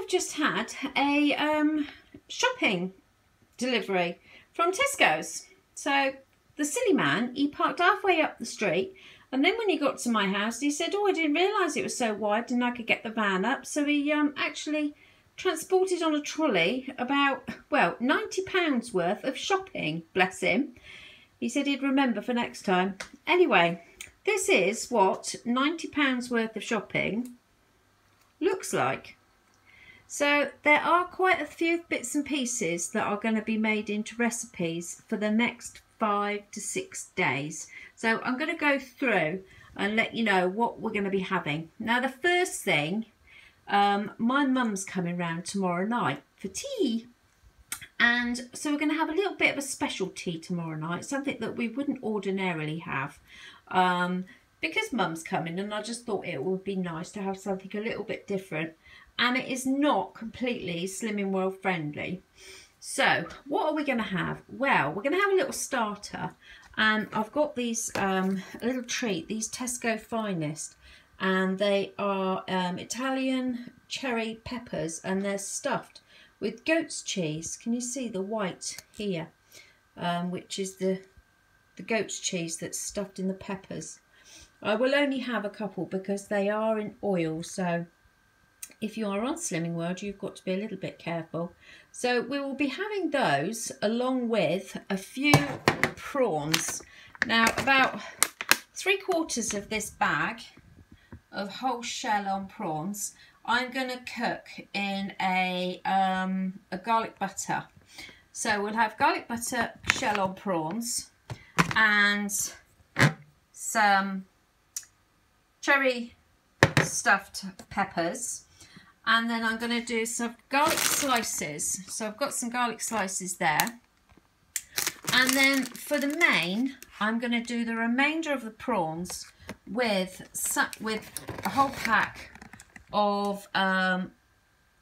just had a shopping delivery from Tesco's. So the silly man, he parked halfway up the street, and then when he got to my house, he said, oh, I didn't realise it was so wide and I could get the van up. So he actually transported on a trolley about, well, £90 worth of shopping, bless him. He said he'd remember for next time. Anyway, this is what £90 worth of shopping looks like. So there are quite a few bits and pieces that are going to be made into recipes for the next 5 to 6 days. So I'm going to go through and let you know what we're going to be having. Now the first thing, my mum's coming round tomorrow night for tea. And so we're going to have a little bit of a special tea tomorrow night, something that we wouldn't ordinarily have. Because mum's coming, and I just thought it would be nice to have something a little bit different. And it is not completely Slimming World friendly. So what are we going to have? Well, we're going to have a little starter. And I've got these, a little treat, these Tesco Finest. And they are Italian cherry peppers, and they're stuffed with goat's cheese. Can you see the white here? Which is the goat's cheese that's stuffed in the peppers. I will only have a couple because they are in oil, so if you are on Slimming World, you've got to be a little bit careful. So we will be having those along with a few prawns. Now about 3/4 of this bag of whole shell on prawns, I'm going to cook in a garlic butter. So we'll have garlic butter shell on prawns and some cherry stuffed peppers, and then I'm going to do some garlic slices. So I've got some garlic slices there, and then for the main I'm going to do the remainder of the prawns with a whole pack of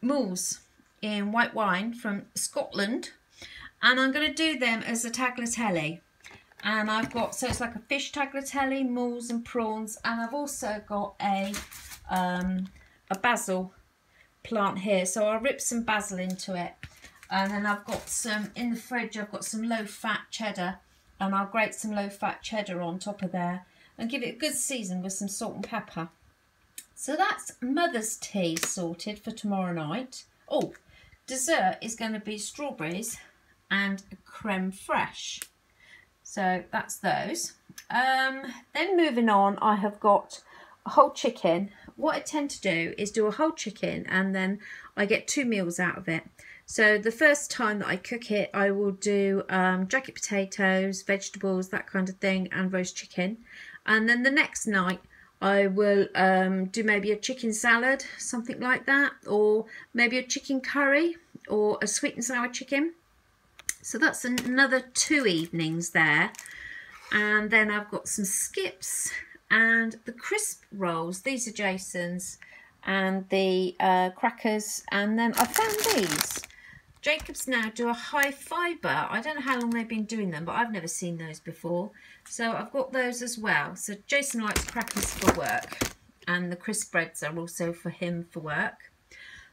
mules in white wine from Scotland, and I'm going to do them as a tagliatelle. And I've got, so it's like a fish tagliatelle, mules and prawns, and I've also got a basil plant here, so I'll rip some basil into it. And then I've got some in the fridge, I've got some low-fat cheddar, and I'll grate some low-fat cheddar on top of there and give it a good season with some salt and pepper. So that's mother's tea sorted for tomorrow night. Oh, dessert is going to be strawberries and a creme fraiche. So that's those. Then moving on, I have got a whole chicken. What I tend to do is do a whole chicken and then I get 2 meals out of it. So the first time that I cook it, I will do jacket potatoes, vegetables, that kind of thing, and roast chicken. And then the next night, I will do maybe a chicken salad, something like that, or maybe a chicken curry or a sweet and sour chicken. So that's another 2 evenings there. And then I've got some skips and the crisp rolls. These are Jason's, and the crackers. And then I found these. Jacobs now do a high fibre. I don't know how long they've been doing them, but I've never seen those before. So I've got those as well. So Jason likes crackers for work, and the crisp breads are also for him for work.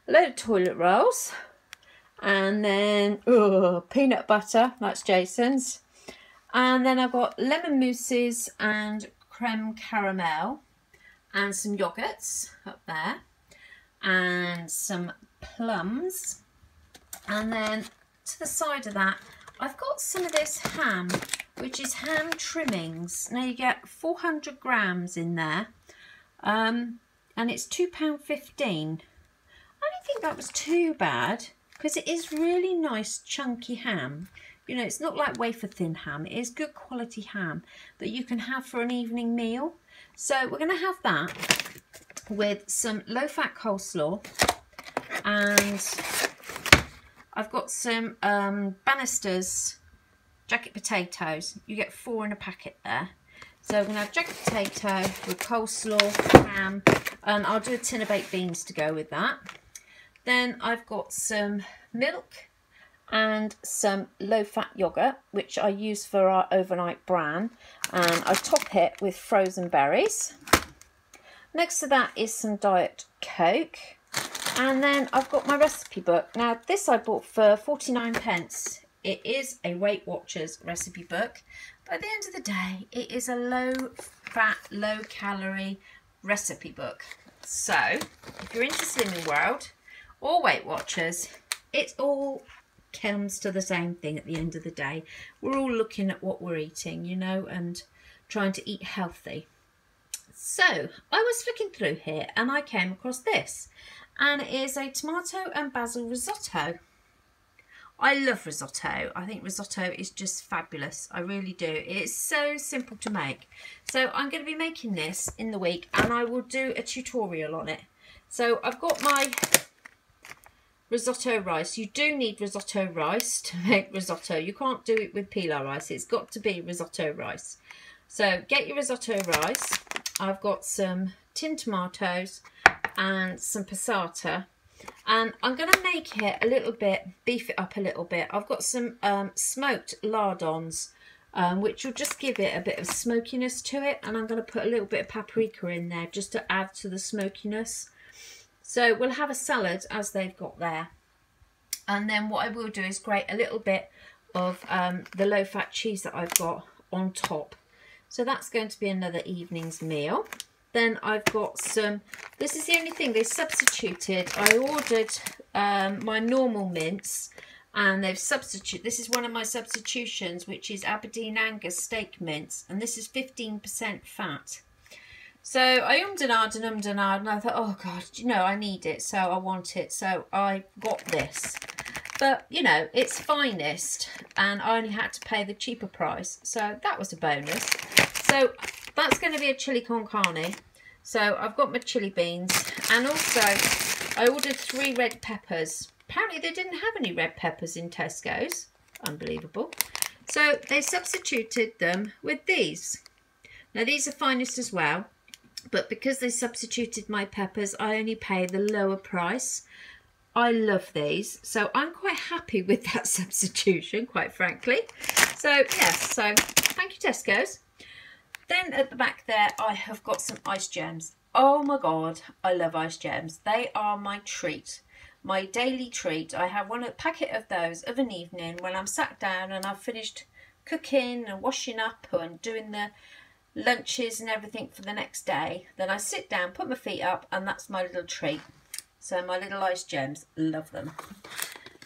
A load of toilet rolls, and then peanut butter, that's Jason's. And then I've got lemon mousses and creme caramel, and some yogurts up there, and some plums. And then to the side of that, I've got some of this ham, which is ham trimmings. Now you get 400 grams in there, and it's £2.15. I don't think that was too bad, because it is really nice chunky ham. You know, it's not like wafer thin ham. It is good quality ham that you can have for an evening meal. So we're going to have that with some low-fat coleslaw, and I've got some Bannister's jacket potatoes. You get 4 in a packet there. So we're going to have jacket potato with coleslaw, ham, and I'll do a tin of baked beans to go with that. Then I've got some milk and some low-fat yoghurt, which I use for our overnight bran, and I top it with frozen berries. Next to that is some Diet Coke, And then I've got my recipe book. Now this I bought for 49p. It is a Weight Watchers recipe book. But at the end of the day, it is a low fat, low calorie recipe book. So if you're into Slimming World or Weight Watchers, it all comes to the same thing at the end of the day. We're all looking at what we're eating, you know, and trying to eat healthy. So I was flicking through here and I came across this, and it is a tomato and basil risotto. I love risotto. I think risotto is just fabulous. I really do. It's so simple to make. So I'm going to be making this in the week, and I will do a tutorial on it. So I've got my risotto rice. You do need risotto rice to make risotto. You can't do it with pilau rice. It's got to be risotto rice. So get your risotto rice. I've got some tin tomatoes and some passata. And I'm going to make it a little bit, beef it up a little bit. I've got some smoked lardons, which will just give it a bit of smokiness to it. And I'm going to put a little bit of paprika in there just to add to the smokiness. So we'll have a salad as they've got there. And then what I will do is grate a little bit of the low-fat cheese that I've got on top. So that's going to be another evening's meal. Then I've got some, this is the only thing they substituted. I ordered my normal mince, and they've substituted, this is one of my substitutions, which is Aberdeen Angus steak mince, and this is 15% fat. So I ummed and ahed, and I thought, oh God, you know, I need it, so I want it, so I got this. But, you know, it's Finest, and I only had to pay the cheaper price, so that was a bonus. So that's going to be a chili con carne. So I've got my chili beans, and also I ordered 3 red peppers. Apparently they didn't have any red peppers in Tesco's. Unbelievable. So they substituted them with these. Now these are Finest as well, but because they substituted my peppers, I only pay the lower price. I love these, so I'm quite happy with that substitution, quite frankly. So yes, so thank you Tesco's. Then at the back there, I have got some ice gems. Oh my God, I love ice gems. They are my treat, my daily treat. I have a packet of those of an evening when I'm sat down and I've finished cooking and washing up and doing the lunches and everything for the next day. Then I sit down, put my feet up, and that's my little treat. So my little ice gems, love them.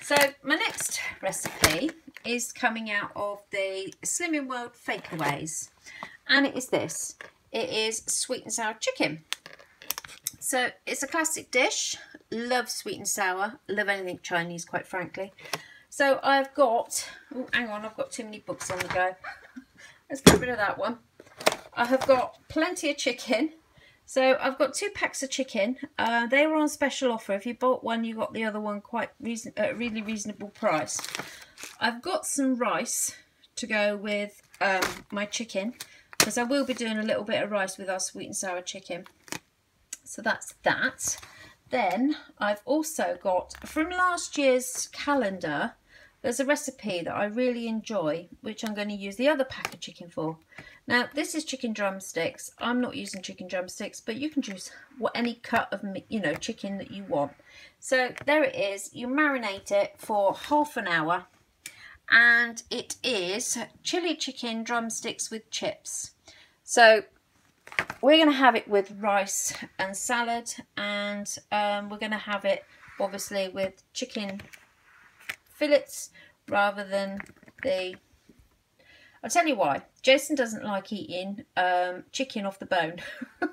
So my next recipe is coming out of the Slimming World Fakeaways. And it is this. It is sweet and sour chicken. So it's a classic dish. Love sweet and sour. Love anything Chinese, quite frankly. So I've got, oh, hang on, I've got too many books on the go. Let's get rid of that one. I have got plenty of chicken. So I've got 2 packs of chicken. They were on special offer. If you bought one, you got the other one quite really reasonable price. I've got some rice to go with my chicken, because I will be doing a little bit of rice with our sweet and sour chicken. So that's that. Then I've also got, from last year's calendar, there's a recipe that I really enjoy, which I'm going to use the other pack of chicken for. Now, this is chicken drumsticks. I'm not using chicken drumsticks, but you can choose any cut of, you know, chicken that you want. So there it is. You marinate it for half an hour. And it is chili chicken drumsticks with chips. So we're going to have it with rice and salad, and we're going to have it obviously with chicken fillets rather than the... I'll tell you why. Jason doesn't like eating chicken off the bone. A lot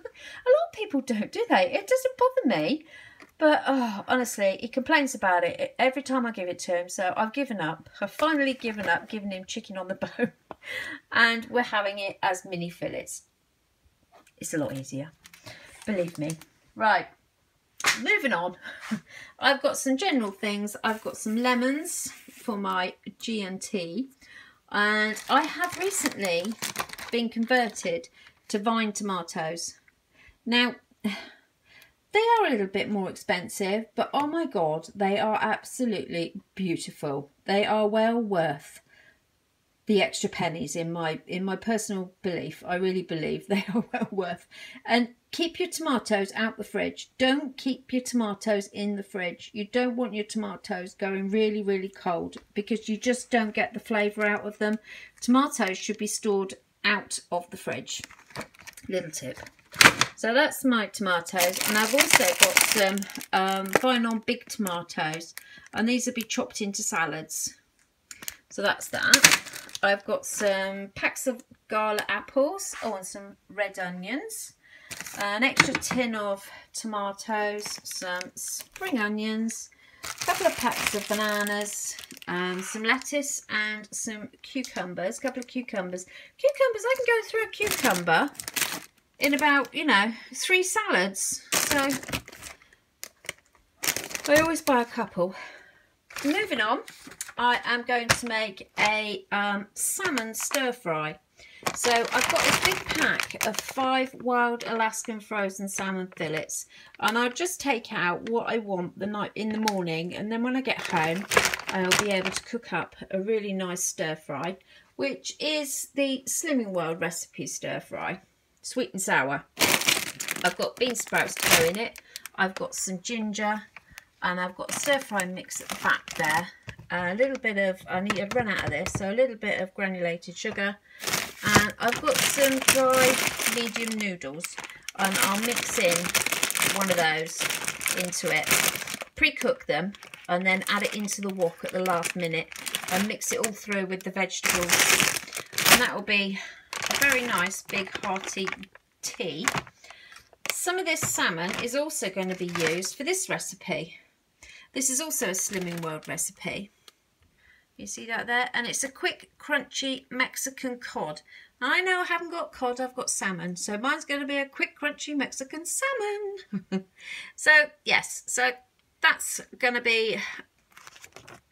of people don't, do they? It doesn't bother me. But, oh, honestly, he complains about it every time I give it to him. So I've given up. I've finally given up giving him chicken on the bone. And we're having it as mini fillets. It's a lot easier. Believe me. Right. Moving on. I've got some general things. I've got some lemons for my G&T. And I have recently been converted to vine tomatoes. Now... they are a little bit more expensive, but oh my God, they are absolutely beautiful. They are well worth the extra pennies in my personal belief. I really believe they are well worth. And keep your tomatoes out the fridge. Don't keep your tomatoes in the fridge. You don't want your tomatoes going really, really cold because you just don't get the flavour out of them. Tomatoes should be stored out of the fridge. Little tip. So that's my tomatoes, and I've also got some fine on big tomatoes, and these will be chopped into salads. So that's that. I've got some packs of gala apples, and some red onions, an extra tin of tomatoes, some spring onions, a couple of packs of bananas, some lettuce and some cucumbers, a couple of cucumbers. Cucumbers, I can go through a cucumber in about, 3 salads. So I always buy a couple. Moving on, I am going to make a salmon stir fry. So I've got this big pack of 5 wild Alaskan frozen salmon fillets, and I'll just take out what I want the night in the morning, and then when I get home I'll be able to cook up a really nice stir fry, which is the Slimming World recipe stir fry, sweet and sour. I've got bean sprouts to go in it, I've got some ginger, and I've got a stir fry mix at the back there. A little bit of, I need to run out of this, so a little bit of granulated sugar, and I've got some dry medium noodles, and I'll mix in one of those into it, pre-cook them, and then add it into the wok at the last minute and mix it all through with the vegetables, and that will be a very nice big hearty tea. Some of this salmon is also going to be used for this recipe. This is also a Slimming World recipe. You see that there? And it's a quick, crunchy Mexican cod. Now, I know I haven't got cod, I've got salmon. So mine's going to be a quick, crunchy Mexican salmon. So, yes. So that's going to be,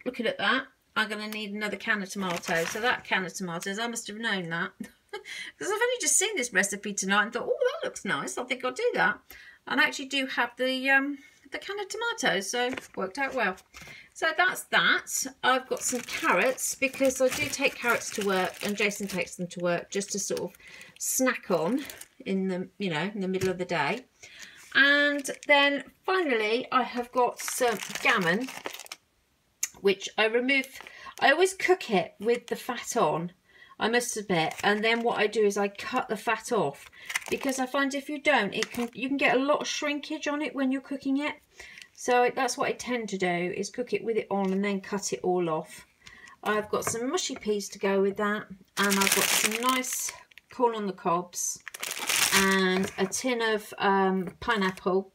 looking at that, I'm going to need another can of tomatoes. So that can of tomatoes, I must have known that. Because I've only just seen this recipe tonight and thought, oh, that looks nice. I think I'll do that. And I actually do have the can of tomatoes, so worked out well. So that's that. I've got some carrots because I do take carrots to work, and Jason takes them to work just to sort of snack on in the in the middle of the day. And then finally I have got some gammon, which I remove. I always cook it with the fat on, I must admit, and then what I do is I cut the fat off, because I find if you don't, you can get a lot of shrinkage on it when you're cooking it. So that's what I tend to do, is cook it with it on and then cut it all off. I've got some mushy peas to go with that, and I've got some nice corn on the cobs and a tin of pineapple,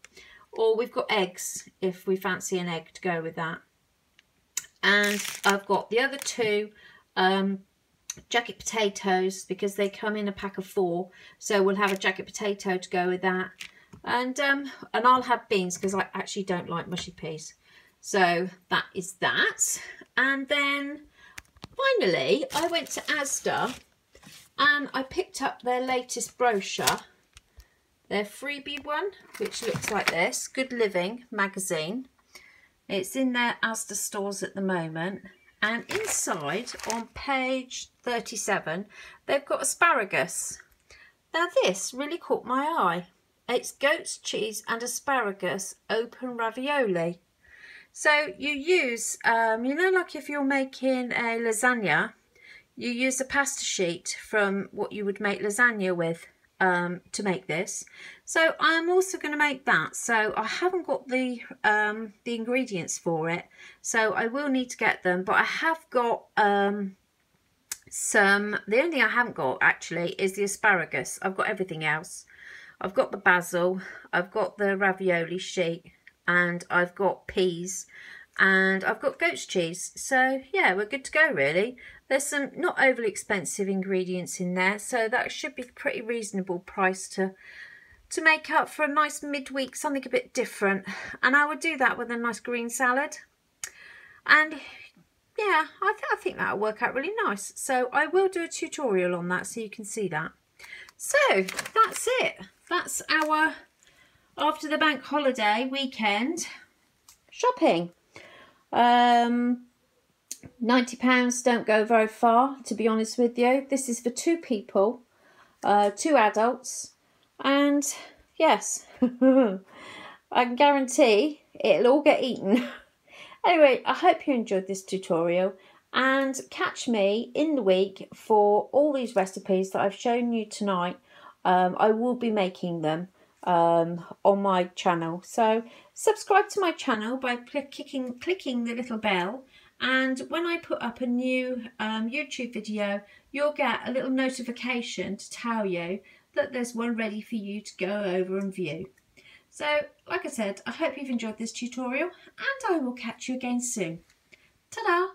or we've got eggs if we fancy an egg to go with that. And I've got the other 2 jacket potatoes, because they come in a pack of 4, so we'll have a jacket potato to go with that, and I'll have beans because I actually don't like mushy peas. So that is that. And then finally I went to Asda and I picked up their latest brochure, their freebie one, which looks like this, Good Living magazine. It's in their Asda stores at the moment. And inside, on page 37, they've got asparagus. Now this really caught my eye. It's goat's cheese and asparagus open ravioli. So you use, like if you're making a lasagna, you use a pasta sheet from what you would make lasagna with to make this. So I'm also going to make that. So I haven't got the ingredients for it, so I will need to get them. But I have got the only thing I haven't got actually is the asparagus. I've got everything else. I've got the basil, I've got the ravioli sheet, and I've got peas, and I've got goat's cheese. So yeah, we're good to go really. There's some not overly expensive ingredients in there, so that should be pretty reasonable price to make up for a nice midweek, something a bit different. And I would do that with a nice green salad. And yeah, I think that'll work out really nice. So I will do a tutorial on that so you can see that. So that's it. That's our after the bank holiday weekend shopping. £90 don't go very far, to be honest with you. This is for 2 people, 2 adults, and yes, I can guarantee it'll all get eaten. Anyway, I hope you enjoyed this tutorial, and catch me in the week for all these recipes that I've shown you tonight. I will be making them on my channel, so subscribe to my channel by clicking the little bell, and when I put up a new YouTube video, you'll get a little notification to tell you that there's one ready for you to go over and view. So, like I said, I hope you've enjoyed this tutorial, and I will catch you again soon. Ta-da!